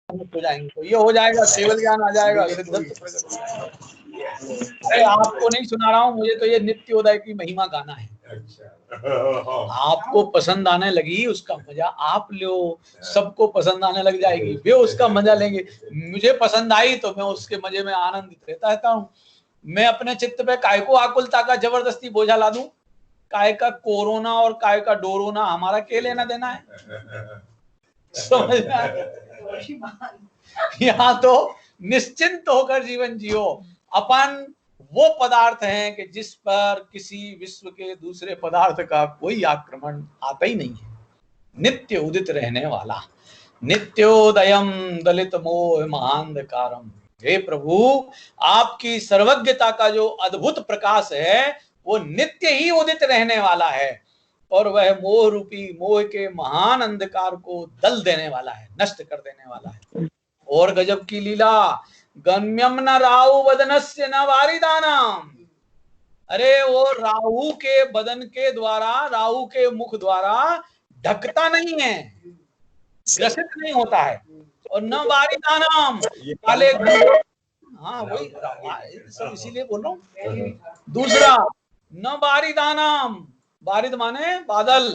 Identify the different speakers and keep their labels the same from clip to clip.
Speaker 1: हो जाएंगे, तो ये हो जाएगा, केवल ज्ञान आ जाएगा, सिद्धत्व प्रकट हो जाएगा। अरे आपको नहीं सुना रहा हूँ, मुझे तो ये नित्योदय की महिमा गाना है। आपको पसंद आने लगी उसका मजा आप लो, सबको पसंद आने लग जाएगी, वे उसका मजा लेंगे। मुझे पसंद आई तो मैं उसके मजे में आनंदित रहता हूँ। मैं अपने चित्त पे काय को आकुलता का जबरदस्ती बोझा ला दूं? काय का कोरोना और काय का डोरोना, हमारा क्या लेना देना है? समझ में आया? यहाँ तो निश्चिंत होकर जीवन जियो। अपन वो पदार्थ हैं कि जिस पर किसी विश्व के दूसरे पदार्थ का कोई आक्रमण आता ही नहीं है। नित्य उदित रहने वाला, नित्योदयम दलित मोह महांधकारम। हे प्रभु, आपकी सर्वज्ञता का जो अद्भुत प्रकाश है वो नित्य ही उदित रहने वाला है, और वह मोह रूपी मोह के महान अंधकार को दल देने वाला है, नष्ट कर देने वाला है। और गजब की लीला, गम्यम न राहु बदनस्य न वारिदानाम। अरे वो राहु के बदन के द्वारा, राहु के मुख द्वारा ढकता नहीं है, ग्रसित नहीं होता है, और न वारिदानाम काले। हाँ वही सब इसीलिए बोल रहा हूँ। दूसरा, न वारिदानाम, वारिद माने बादल,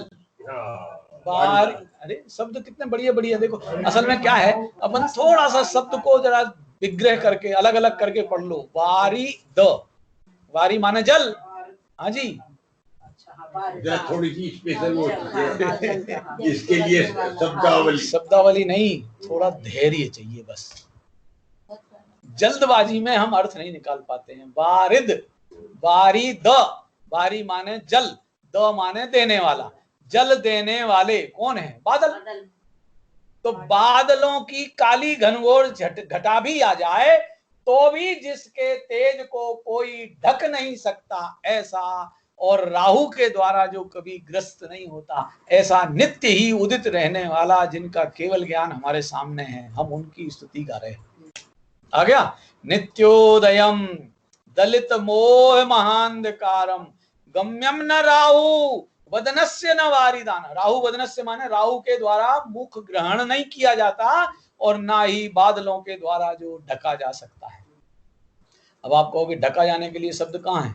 Speaker 1: अरे शब्द कितने बढ़िया बढ़िया। देखो असल में क्या है, अपन थोड़ा सा शब्द को जरा विग्रह करके अलग अलग करके पढ़ लो। वारी द, वारी माने जल, हाँ जी,
Speaker 2: थोड़ी सी स्पेशल वो इसके लिए
Speaker 1: शब्दावली नहीं, थोड़ा धैर्य चाहिए बस। जल्दबाजी में हम अर्थ नहीं निकाल पाते हैं। वारिद, वारी द, वारी माने जल, द माने देने वाला, जल देने वाले कौन है? बादल। तो बादलों की काली घनघोर घटा भी आ जाए तो भी जिसके तेज को कोई ढक नहीं सकता ऐसा, और राहु के द्वारा जो कभी ग्रस्त नहीं होता ऐसा, नित्य ही उदित रहने वाला, जिनका केवल ज्ञान हमारे सामने है, हम उनकी स्तुति कर रहे। आ गया, नित्योदयम दलित मोह महांधकारम गम्यम न राहु वदनस्य न वारिदान। राहु वदनस्य माने राहु के द्वारा मुख ग्रहण नहीं किया जाता, और ना ही बादलों के द्वारा जो ढका जा सकता है। अब आप कहोगे ढका जाने के लिए शब्द कहाँ है?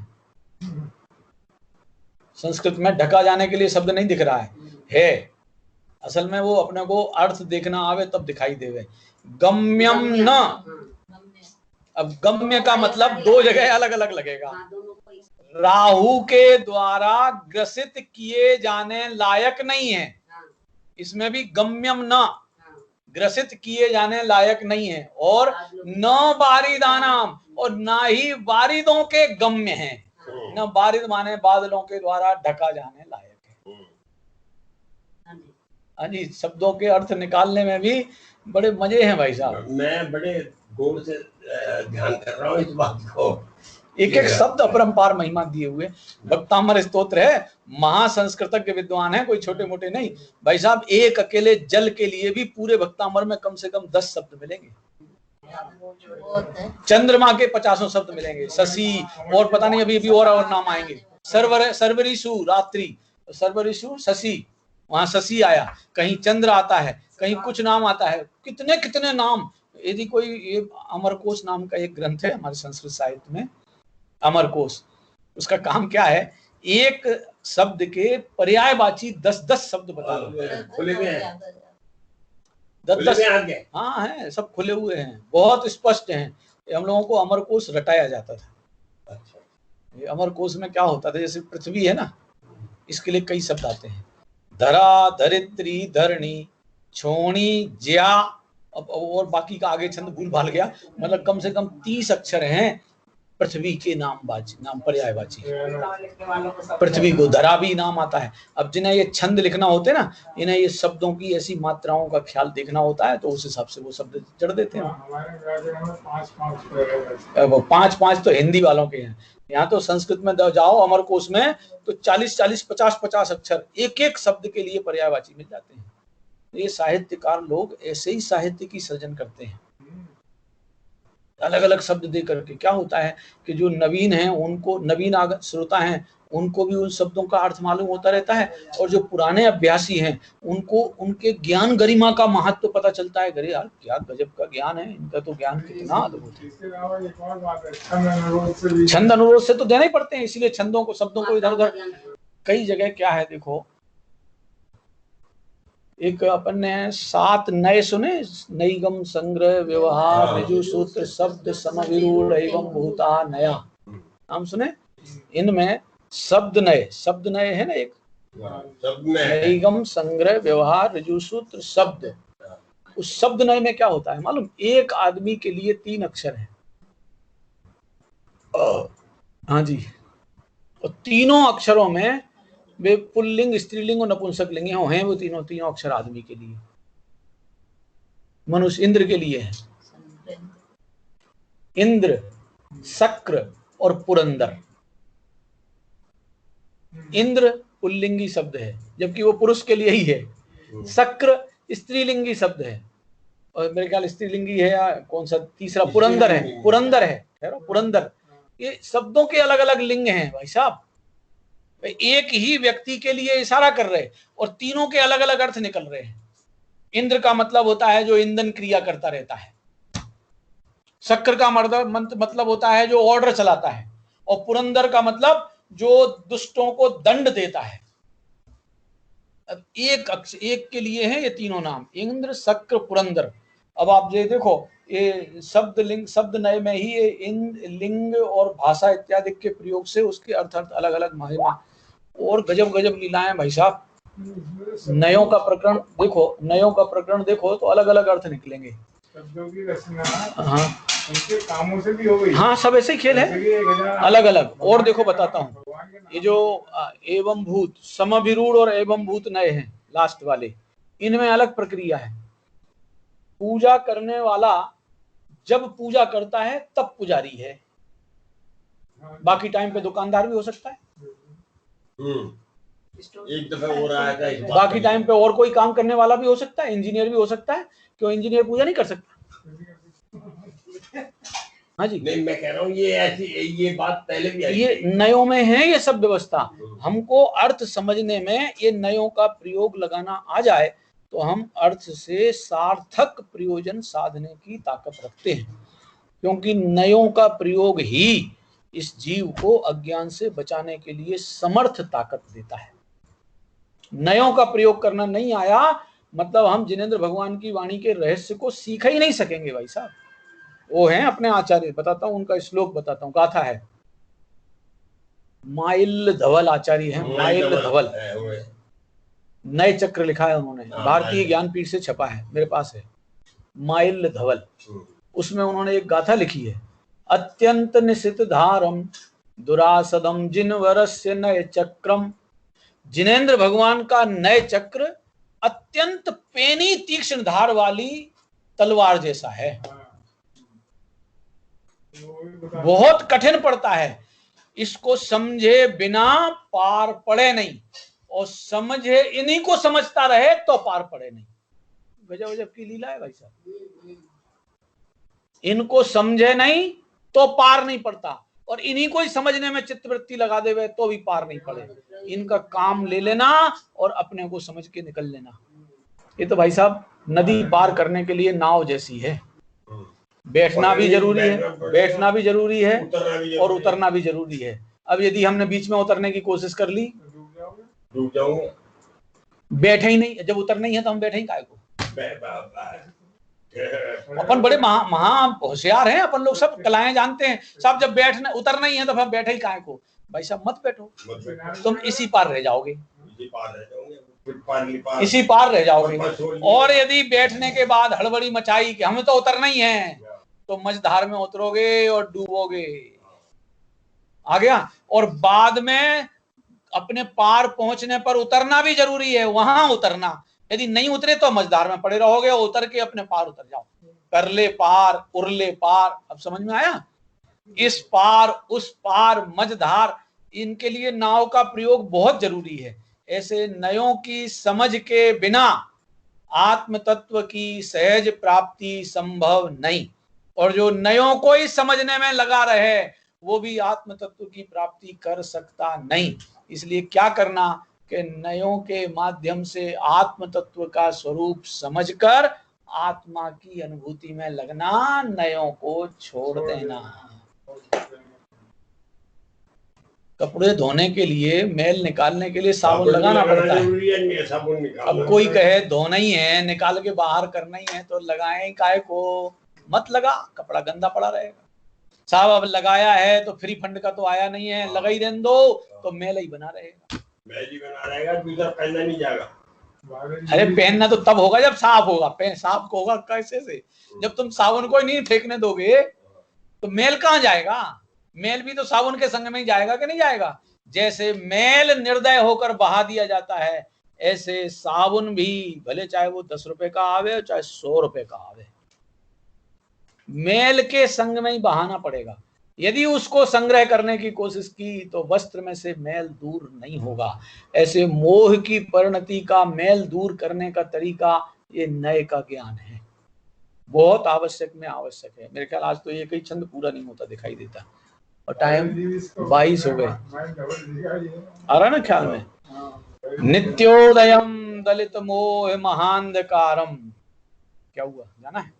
Speaker 1: संस्कृत में ढका जाने के लिए शब्द नहीं दिख रहा है। असल में वो अपने को अर्थ देखना आवे तब दिखाई देवे। गम्यम न, अब गम्य का मतलब दो जगह अलग अलग लगेगा। राहु के द्वारा ग्रसित किए जाने लायक नहीं है, इसमें भी गम्यम न, ग्रसित किए जाने लायक नहीं है, और न वारिदानाम, और ना ही वारिदों के गम्य है। न वारिद माने बादलों के द्वारा ढका जाने लायक है। हाँ जी, शब्दों के अर्थ निकालने में भी बड़े मजे हैं भाई साहब।
Speaker 2: मैं बड़े गौर से ध्यान कर रहा हूँ इस बात को।
Speaker 1: एक एक शब्द अपरंपार महिमा दिए हुए। भक्तामर स्तोत्र है, महासंस्कृतज्ञ विद्वान है, कोई छोटे मोटे नहीं भाई साहब। एक अकेले जल के लिए भी पूरे भक्तामर में कम से कम 10 शब्द मिलेंगे। चंद्रमा के 50 शब्द मिलेंगे, शशि, और पता नहीं अभी और नाम आएंगे। सर्वरिषु रात्रि, सर्वरिषु शशि, वहां शशि आया, कहीं चंद्र आता है, कहीं कुछ नाम आता है, कितने कितने नाम। यदि कोई, ये अमरकोश नाम का एक ग्रंथ है हमारे संस्कृत साहित्य में, अमरकोश, उसका काम क्या है, एक शब्द के पर्यायवाची 10-10 शब्द बता दो।
Speaker 2: खुले में है,
Speaker 1: 10-10, हाँ है, सब खुले हुए हैं, बहुत स्पष्ट हैं। हम लोगों को अमरकोश रटाया जाता था। ये अमरकोश में क्या होता था, जैसे पृथ्वी है ना, इसके लिए कई शब्द आते हैं, धरा, धरित्री, धरणी, छोणी, ज्या, और बाकी का आगे छंद भूल भाल गया, मतलब कम से कम 30 अक्षर हैं पृथ्वी के नाम पर्यायवाची। पृथ्वी को धरा भी नाम आता है। अब जिन्हें ये छंद लिखना होते हैं ना, इन्हें ये शब्दों की ऐसी मात्राओं का ख्याल देखना होता है, तो उस हिसाब से वो शब्द चढ़ देते हैं। 5-5 तो हिंदी वालों के हैं, यहाँ तो संस्कृत में जाओ अमरकोश में तो 40-40, 50-50 अक्षर एक एक शब्द के लिए पर्यायवाची मिल जाते हैं। ये साहित्यकार लोग ऐसे ही साहित्य की सृजन करते हैं, अलग अलग शब्द दे करके। क्या होता है कि जो नवीन हैं उनको, नवीन श्रोता हैं उनको भी उन शब्दों का अर्थ मालूम होता रहता है, और जो पुराने अभ्यासी हैं उनको उनके ज्ञान गरिमा का महत्व पता चलता है। अरे यार क्या गजब का ज्ञान है, इनका तो ज्ञान कितना अद्भुत है।
Speaker 3: इसके अलावा एक और बात है,
Speaker 1: छंद अनुरोध से तो देना ही पड़ते हैं, इसीलिए छंदों को, शब्दों को इधर उधर कई जगह क्या है, देखो एक अपन ने 7 नए सुने, नईगम संग्रह व्यवहार ऋजु सूत्र शब्द समविरूढ़ एवं भूता नया, नाम सुने? इनमें शब्द नए है ना, एक नईगम संग्रह व्यवहार ऋजु सूत्र शब्द। उस शब्द नए में क्या होता है मालूम? एक आदमी के लिए 3 अक्षर है। हाँ जी, और तीनों अक्षरों में वे पुल्लिंग, स्त्रीलिंग और नपुंसक लिंग हैं वो तीनों अक्षर आदमी के लिए। मनुष्य इंद्र के लिए है, इंद्र, शक्र और पुरंदर। इंद्र पुल्लिंगी शब्द है जबकि वो पुरुष के लिए ही है। शक्र स्त्रीलिंगी शब्द है, और मेरे ख्याल स्त्रीलिंगी है या कौन सा तीसरा, पुरंदर है। पुरंदर। ये शब्दों के अलग अलग लिंग हैं भाई साहब, एक ही व्यक्ति के लिए इशारा कर रहे और तीनों के अलग अलग अर्थ निकल रहे हैं। इंद्र का मतलब होता है जो ईंधन क्रिया करता रहता है, शक्र का मतलब होता है जो ऑर्डर चलाता है, और पुरंदर का मतलब जो दुष्टों को दंड देता है। अब एक के लिए है ये तीनों नाम, इंद्र, शक्र, पुरंदर। अब आप ये देखो, ये शब्द नए में ही ये लिंग और भाषा इत्यादि के प्रयोग से उसके अर्थ अलग अलग महिमा और गजब लीलाएं भाई साहब। नयों का प्रकरण देखो तो अलग अलग अर्थ निकलेंगे।
Speaker 3: शब्दों की रचना
Speaker 1: हाँ,
Speaker 3: उनके कामों से भी हो गई।
Speaker 1: हाँ, सब ऐसे ही खेल है, अलग अलग। और देखो बताता हूँ, ये जो एवं भूत, समभिरूढ़ और एवं भूत नए हैं लास्ट वाले, इनमें अलग प्रक्रिया है। पूजा करने वाला जब पूजा करता है तब पुजारी है, बाकी टाइम पे दुकानदार भी हो सकता है।
Speaker 2: एक दफा हो रहा है,
Speaker 1: बाकी टाइम पे और कोई काम करने वाला भी हो सकता है, इंजीनियर भी हो सकता है। क्यों इंजीनियर पूजा नहीं कर सकता? हाँ जी,
Speaker 2: नहीं मैं कह रहा हूँ ये बात पहले भी आई,
Speaker 1: ये नयों में है ये सब व्यवस्था। हमको अर्थ समझने में ये नयों का प्रयोग लगाना आ जाए तो हम अर्थ से सार्थक प्रयोजन साधने की ताकत रखते हैं, क्योंकि नयों का प्रयोग ही इस जीव को अज्ञान से बचाने के लिए समर्थ ताकत देता है। नयों का प्रयोग करना नहीं आया मतलब हम जिनेंद्र भगवान की वाणी के रहस्य को सीख ही नहीं सकेंगे भाई साहब। वो हैं अपने आचार्य, बताता हूँ उनका श्लोक बताता हूँ, गाथा है। माइल धवल आचार्य है, माइल धवल, नए चक्र लिखा है उन्होंने, भारतीय ज्ञानपीठ से छपा है, मेरे पास है, माइल धवल। उसमें उन्होंने एक गाथा लिखी है, अत्यंत निशित धारम दुरासदम जिनवरस्य नए चक्रम। जिनेंद्र भगवान का नए चक्र अत्यंत पेनी तीक्ष्ण धार वाली तलवार जैसा है, बहुत कठिन पड़ता है, इसको समझे बिना पार पड़े नहीं, और समझे इन्हीं को समझता रहे तो पार पड़े नहीं। गजब की लीला है भाई साहब। इनको समझे नहीं तो पार नहीं पड़ता, और इन्हीं को ही समझने में चित्तवृत्ति लगा देवे तो भी पार नहीं पड़े। इनका काम ले लेना और अपने को समझ के निकल लेना। ये तो भाई साहब नदी पार करने के लिए नाव जैसी है, बैठना भी जरूरी है और उतरना भी जरूरी है। अब यदि हमने बीच में उतरने की कोशिश कर ली,
Speaker 2: डूब जाऊंगा,
Speaker 1: बैठे ही नहीं, जब उतरना ही है तो हम बैठे ही काहे को? अपन बड़े महा होशियार हैं, अपन लोग सब कलाएं जानते हैं सब, जब बैठना उतरना ही है तो फिर बैठे ही काहे को? भाई साहब मत बैठो, तुम इसी पार रह जाओगे, इसी पार रह जाओगे। और यदि बैठने के बाद हड़बड़ी मचाई कि हमें तो उतरना ही है, तो मझधार में उतरोगे और डूबोगे। आ गया। और बाद में अपने पार पहुंचने पर उतरना भी जरूरी है, वहां उतरना। यदि नहीं उतरे तो मझधार में पड़े रहोगे, और उतर के अपने पार उतर जाओ। कर ले पार, उरले पार। अब समझ में आया? इस पार उस पार मझधार, इनके लिए नाव का प्रयोग बहुत जरूरी है। ऐसे नयों की समझ के बिना आत्म तत्व की सहज प्राप्ति संभव नहीं। और जो नयों को ही समझने में लगा रहे वो भी आत्म तत्व की प्राप्ति कर सकता नहीं। इसलिए क्या करना कि नयों के माध्यम से आत्म तत्व का स्वरूप समझकर आत्मा की अनुभूति में लगना, नयों को छोड़ देना। कपड़े धोने के लिए, मैल निकालने के लिए साबुन लगाना पड़ता है।
Speaker 2: साबुन
Speaker 1: अब कोई कहे धोना ही है, निकाल के बाहर करना ही है, तो लगाए काहे को? मत लगा, कपड़ा गंदा पड़ा रहेगा। साहब अब लगाया है तो फ्री फंड का तो आया नहीं है, लगा ही रहने दो, तो मैल ही बना रहेगा।
Speaker 2: मैल ही बना रहेगा, दूसरा पहनना नहीं जाएगा।
Speaker 1: अरे पहनना तो तब होगा जब साफ होगा। साफ होगा कैसे से? जब तुम साबुन को ही नहीं फेंकने दोगे तो मैल कहाँ जाएगा? मैल भी तो साबुन के संग में ही जाएगा कि नहीं जाएगा? जैसे मैल निर्दय होकर बहा दिया जाता है, ऐसे साबुन भी भले चाहे वो 10 रुपए का आवे चाहे 100 रुपए का आवे, मैल के संग में ही बहाना पड़ेगा। यदि उसको संग्रह करने की कोशिश की तो वस्त्र में से मैल दूर नहीं होगा। ऐसे मोह की परिणति का मैल दूर करने का तरीका ये नए का ज्ञान है, बहुत आवश्यक में आवश्यक है। मेरे ख्याल आज तो ये कई छंद पूरा नहीं होता दिखाई देता, और टाइम 22 हो गए। आ रहा ना ख्याल में? नित्योदयम दलित मोह महांधकारम, क्या हुआ जाना है?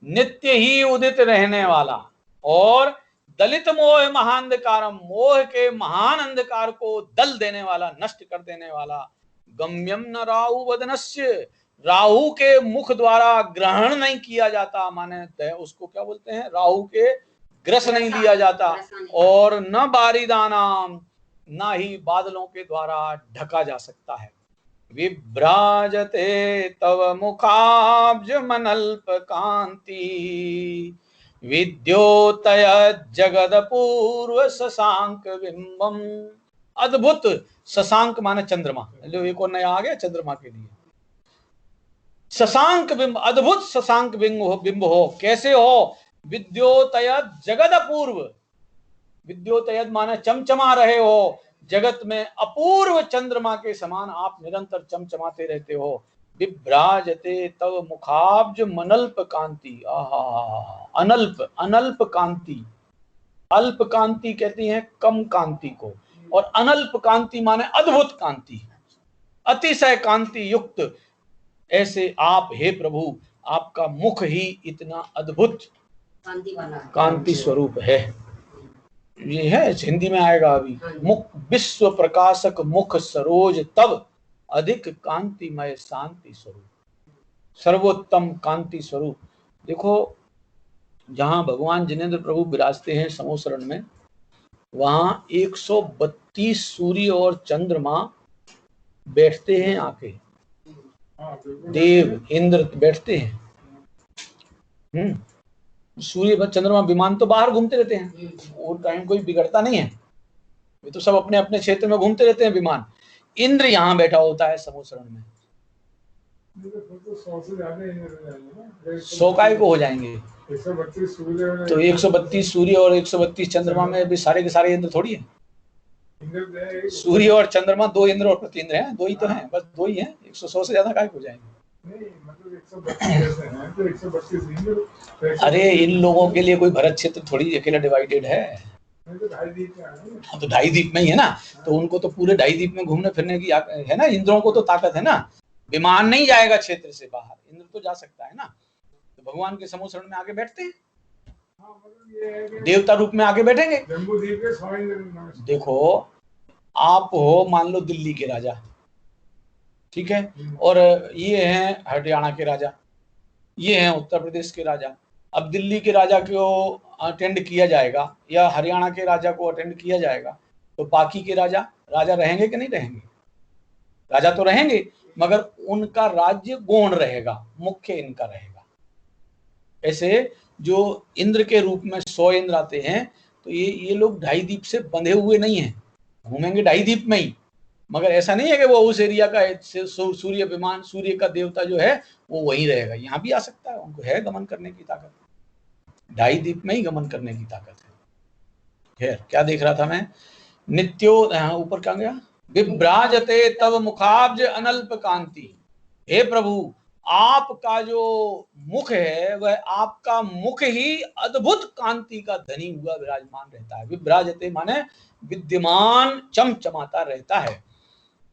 Speaker 1: नित्य ही उदित रहने वाला और दलित मोह महांधकारम, मोह के महान अंधकार को दल देने वाला, नष्ट कर देने वाला। गम्यम न राहु वदनस्य, राहु के मुख द्वारा ग्रहण नहीं किया जाता, माने उसको क्या बोलते हैं, राहु के ग्रस नहीं लिया जाता। और न बारिदानाम, ना ही बादलों के द्वारा ढका जा सकता है। विभ्राजते तव मुखाब्ज मनल्प कांति, विद्योतय जगद पूर्व शशांक बिंबम। अद्भुत, शशांक माने चंद्रमा, लो एक और नया आ गया चंद्रमा के लिए। शशांक बिंब, अद्भुत शशांक बिंब हो। कैसे हो? विद्योतयद जगद अपूर्व, विद्योतयद माने चमचमा रहे हो, जगत में अपूर्व चंद्रमा के समान आप निरंतर चमचमाते रहते हो। विभ्राजते तव मुखाब्ज मनल्प कांति, आहा, अनल्प, अनल्प कांति। अल्प कांति कहती हैं कम कांति को, और अनल्प कांति माने अद्भुत कांति, अतिशय कांति युक्त। ऐसे आप हे प्रभु, आपका मुख ही इतना अद्भुत कांति स्वरूप है। ये है, हिंदी में आएगा अभी। मुख विश्व प्रकाशक मुख सरोज तब, अधिक कांतिमय शांति स्वरूप, सर्वोत्तम कांति स्वरूप। देखो जहां भगवान जिनेंद्र प्रभु विराजते हैं समोसरण में, वहां 132 सूर्य और चंद्रमा बैठते हैं आके, देव इंद्र बैठते हैं। सूर्य चंद्रमा विमान तो बाहर घूमते रहते हैं, वो टाइम कोई बिगड़ता नहीं है, वे तो सब अपने अपने क्षेत्र में घूमते रहते हैं विमान। इंद्र यहाँ बैठा होता है समोसरण में। 100 काय को हो जाएंगे?
Speaker 3: 132 सूर्य,
Speaker 1: तो 132 सूर्य और 132 चंद्रमा में भी सारे के सारे इंद्र थोड़ी है। सूर्य और चंद्रमा 2 इंद्र और प्रति इंद्र हैं, 2 ही तो हैं, बस 2 ही हैं। 100 से ज्यादा काय हो जाएंगे?
Speaker 3: नहीं, मतलब 132 हैं, तो 132 इंद्र।
Speaker 1: अरे इन लोगों के लिए कोई भरत क्षेत्र थोड़ी अकेला डिवाइडेड है,
Speaker 3: तो 2.5 द्वीप में है।
Speaker 1: तो 2.5 द्वीप में ही है ना, तो उनको तो पूरे 2.5 द्वीप में घूमने फिरने की है ना। इंद्रों को तो ताकत है ना, विमान नहीं जाएगा क्षेत्र से बाहर, इंद्र तो जा सकता है ना। तो भगवान के समोसरण में आके बैठते हैं, देवता रूप में आके बैठेंगे।
Speaker 3: जम्बूद्वीप के 100 इंद्र।
Speaker 1: देखो आप हो मान लो दिल्ली के राजा, ठीक है, और ये हैं हरियाणा के राजा, ये हैं उत्तर प्रदेश के राजा। अब दिल्ली के राजा को अटेंड किया जाएगा या हरियाणा के राजा को अटेंड किया जाएगा, तो बाकी के राजा रहेंगे कि नहीं रहेंगे? राजा तो रहेंगे, मगर उनका राज्य गौण रहेगा, मुख्य इनका रहेगा। ऐसे जो इंद्र के रूप में 100 इंद्र आते हैं, तो ये लोग 2.5 द्वीप से बंधे हुए नहीं हैं, घूमेंगे 2.5 द्वीप में ही, मगर ऐसा नहीं है कि वो उस एरिया का सूर्य विमान, सूर्य का देवता जो है वो वहीं रहेगा, यहाँ भी आ सकता है, उनको है गमन करने की ताकत, 2.5 द्वीप में ही गमन करने की ताकत है। खैर क्या देख रहा था मैं, नित्यो ऊपर क्या गया, विभ्राजते तव मुखाब्ज अनल्प कांति। हे प्रभु, आपका जो मुख है वह आपका मुख ही अद्भुत कांति का धनी हुआ विराजमान रहता है। विभ्राजते माने विद्यमान, चमचमाता रहता है।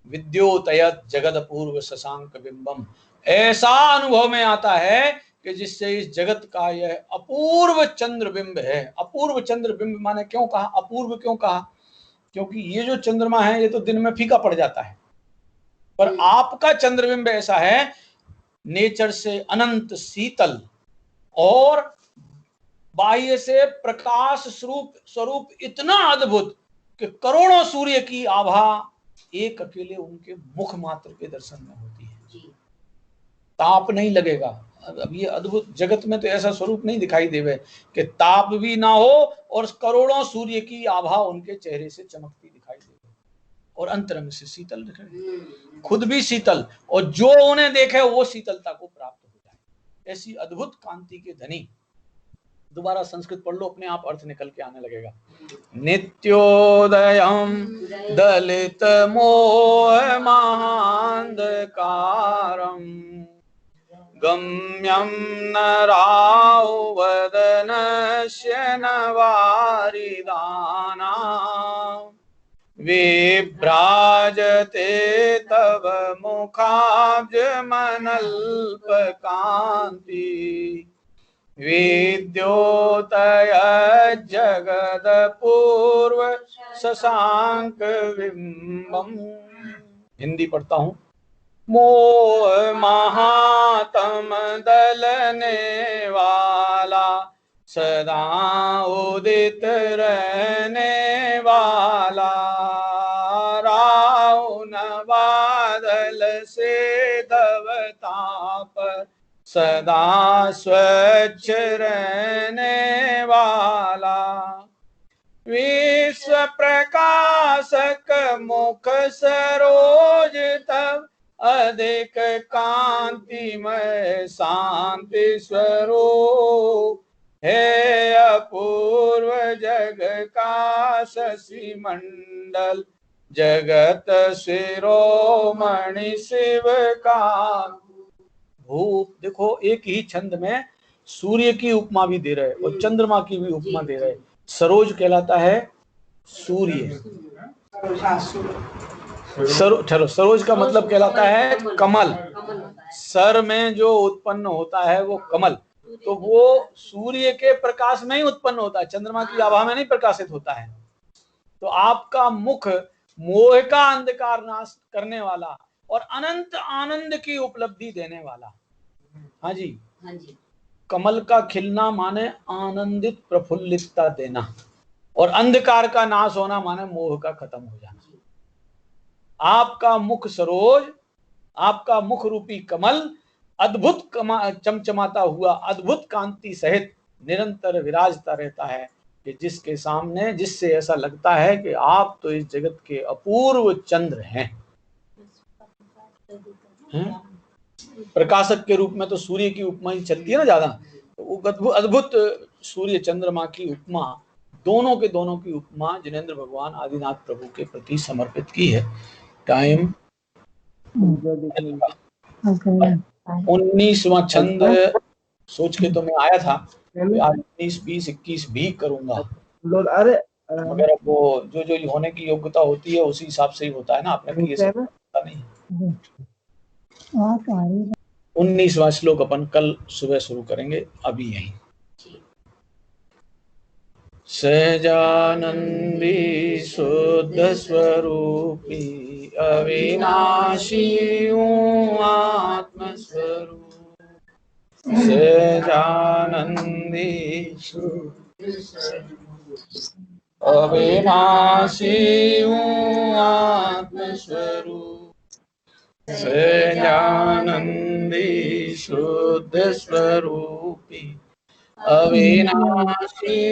Speaker 1: विद्योतयत जगत अपूर्व शशांक बिंबम, ऐसा अनुभव में आता है कि जिससे इस जगत का यह अपूर्व चंद्र बिंब है। अपूर्व चंद्र बिंब माने क्यों कहा अपूर्व, क्यों कहा? क्योंकि ये जो चंद्रमा है ये तो दिन में फीका पड़ जाता है, पर आपका चंद्रबिंब ऐसा है नेचर से अनंत शीतल और बाह्य से प्रकाश स्वरूप इतना अद्भुत कि करोड़ों सूर्य की आभा एक अकेले उनके मुख मात्र के दर्शन में होती है। ताप नहीं लगेगा। अब ये अद्भुत जगत में तो ऐसा स्वरूप नहीं दिखाई देवे कि ताप भी ना हो और करोड़ों सूर्य की आभा उनके चेहरे से चमकती दिखाई देवे और अंतरंग से शीतल दिखे, खुद भी शीतल, और जो उन्हें देखे वो शीतलता को प्राप्त हो जाए। ऐसी अद्भुत कांति के धनी। दोबारा संस्कृत पढ़ लो, अपने आप अर्थ निकल के आने लगेगा। नित्योदयम दलित मोह महांधकारम गम्यम न राव वदनस्य न वारिदाना विभ्राजते तव मुखाब्ज मनल्प कांति विद्योतय जगदपूर्व शशांक बिंबम। हिंदी पढ़ता हूँ। मोह महातम दलने वाला सदा उदित रहने वाला राउन बादल से दवता पर सदा स्वच्छ रहने वाला विश्व प्रकाशक मुख सरोज तब अधिक कांतिमय शांति स्वरूप है अपूर्व जग का शशि मंडल जगत शिरोमणि शिव का भूप। देखो एक ही छंद में सूर्य की उपमा भी दे रहे और चंद्रमा की भी उपमा दे रहे। सरोज कहलाता है सूर्य, सरोज का मतलब कहलाता है कमल। सर में जो उत्पन्न होता है वो कमल, तो वो सूर्य के प्रकाश में ही उत्पन्न होता है, चंद्रमा की आभा में नहीं प्रकाशित होता है। तो आपका मुख मोह का अंधकार नाश करने वाला और अनंत आनंद की उपलब्धि देने वाला। हाँ जी, कमल का खिलना माने आनंदित प्रफुल्लितता देना, और अंधकार का नाश होना माने मोह का खत्म हो जाना। आपका मुख सरोज, आपका मुख रूपी कमल अद्भुत चमचमाता हुआ अद्भुत कांति सहित निरंतर विराजता रहता है कि जिसके सामने, जिससे ऐसा लगता है कि आप तो इस जगत के अपूर्व चंद्र हैं। प्रकाशक के रूप में तो सूर्य की उपमा ही चलती है ना ज्यादा, तो वो अद्भुत सूर्य चंद्रमा की उपमा, दोनों की उपमा जिनेंद्र भगवान आदिनाथ प्रभु के प्रति समर्पित की है। टाइम 19वां छंद सोच के तो मैं आया था आज 19, 20, 21 भी करूंगा, मगर अब वो जो होने की योग्यता होती है उसी हिसाब से ही होता है ना, आपने किए से पता नहीं। 19वां श्लोक अपन कल सुबह शुरू करेंगे, अभी यहीं। सहजानंदी शुद्ध स्वरूपी अविनाशी आत्म स्वरूप, सहजानंदी अविनाशी आत्म स्वरूप, सहजानंदी शुद्ध स्वरूपी अविनाशी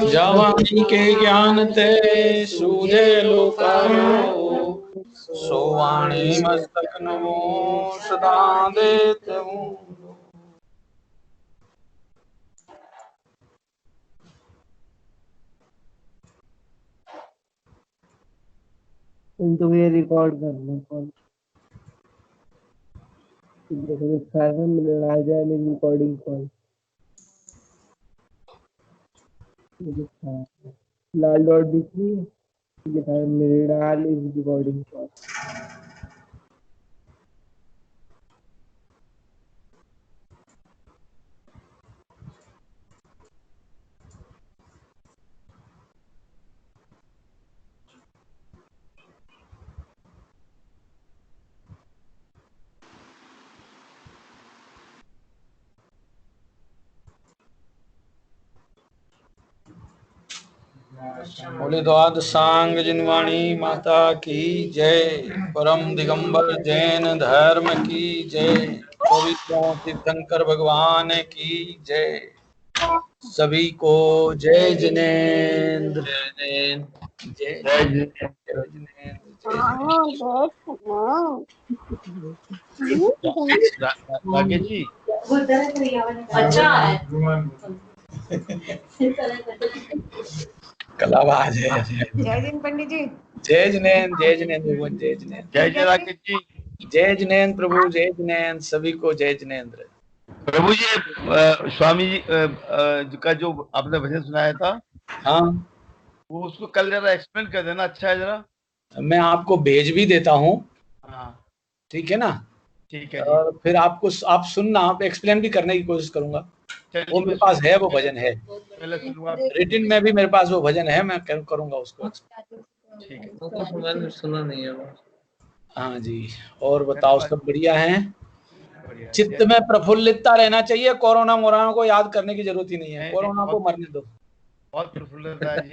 Speaker 1: जवानी के ज्ञान ते सूझे लोकारो सोवाणी मस्तक नमो सदा देते हूँ।
Speaker 4: तो ये रिकॉर्ड करना कॉल लिखा है मृणाल रिकॉर्डिंग कॉल लिखा है लाल डॉट दिख रही है लिखा है मृणाल इज रिकॉर्डिंग कॉल
Speaker 1: बोले द्वाद सांग जिनवाणी माता की जय। परम दिगंबर जैन धर्म की जय। पवित्र तीर्थंकर भगवान की जय। सभी को जय जिनेन्द्र। जय जिनेन्द्र जय जिनेन्द्र।
Speaker 5: राकेश जी
Speaker 3: अच्छा है
Speaker 1: कल आवाज है।
Speaker 6: जय जिन पंडित जी।
Speaker 1: जय जिनेन्द्र जय जिनेन्द्र भगवान जय जिनेन्द्र।
Speaker 5: जय जय राकेश जी।
Speaker 1: जय जिनेन्द्र प्रभु जय जिनेन्द्र। सभी को जय जिनेन्द्र।
Speaker 5: प्रभु जी स्वामी जी का जो आपने भजन सुनाया था
Speaker 1: हाँ
Speaker 5: वो उसको कल जरा एक्सप्लेन कर देना अच्छा है जरा।
Speaker 1: मैं आपको भेज भी देता हूँ।
Speaker 5: हाँ
Speaker 1: ठीक है ना।
Speaker 5: ठीक है जी।
Speaker 1: और फिर आपको आप सुनना आप एक्सप्लेन भी करने की कोशिश करूंगा। वो मेरे पास है वो भजन है
Speaker 5: पहले सुनूंगा।
Speaker 1: रिटिन में भी मेरे पास वो भजन है मैं करूंगा उसको।
Speaker 5: ठीक है
Speaker 7: मैंने सुना नहीं है वो।
Speaker 1: हाँ जी। और बताओ सब बढ़िया है।
Speaker 5: बढ़िया।
Speaker 1: चित्त में प्रफुल्लितता रहना चाहिए। कोरोना मोराना को याद करने की जरूरत ही नहीं है।
Speaker 5: नहीं,
Speaker 1: कोरोना को मरने दो।
Speaker 5: बहुत प्रफुल्लता है जी।